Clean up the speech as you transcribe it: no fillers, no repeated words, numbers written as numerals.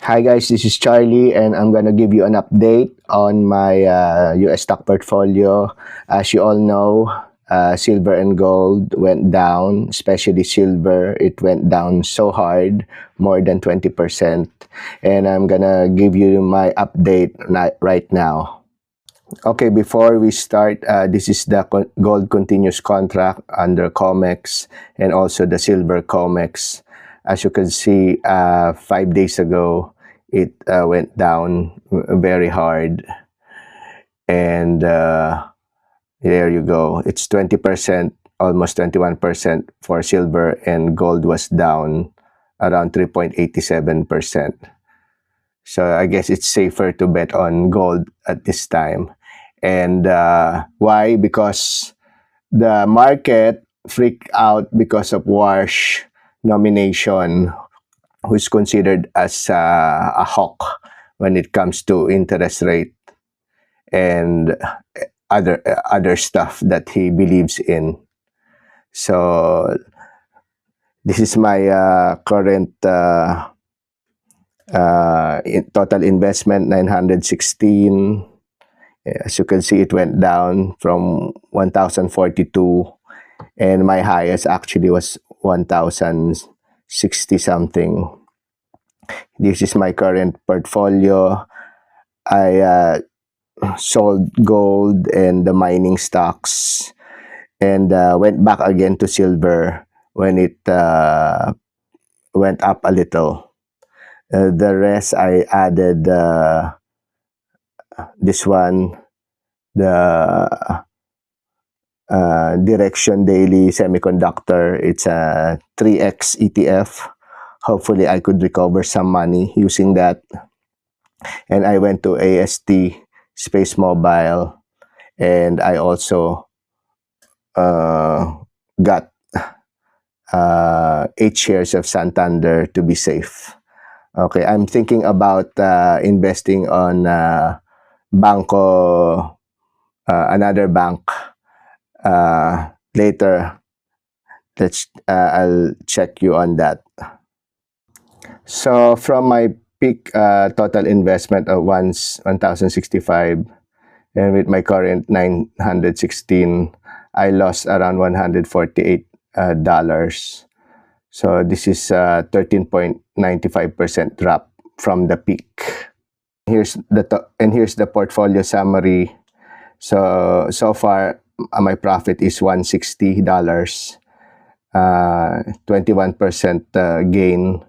Hi guys, this is Charlie and I'm gonna give you an update on my US stock portfolio. As you all know, silver and gold went down, especially silver. It went down so hard, more than 20%. And I'm gonna give you my update right now. Okay, before we start, this is the gold continuous contract under COMEX and also the silver COMEX. As you can see, 5 days ago, it went down very hard. And there you go. It's 20%, almost 21% for silver, and gold was down around 3.87%. So I guess it's safer to bet on gold at this time. And why? Because the market freaked out because of Warsh nomination, who's considered as a hawk when it comes to interest rate and other stuff that he believes in. So this is my current total investment, 916. As you can see, it went down from 1,042, and my highest actually was 1,060 something. This is my current portfolio. I sold gold and the mining stocks and went back again to silver when it went up a little. The rest I added this one, the Direction Daily Semiconductor. It's a 3x ETF. Hopefully, I could recover some money using that. And I went to AST, Space Mobile, and I also got 8 shares of Santander to be safe. Okay, I'm thinking about investing on Banco, another bank. Later, I'll check you on that. So from my peak total investment of 1,065, and with my current 916, I lost around $148. So this is a 13.95% drop from the peak. Here's the portfolio summary. So far, my profit is $160, 21% gain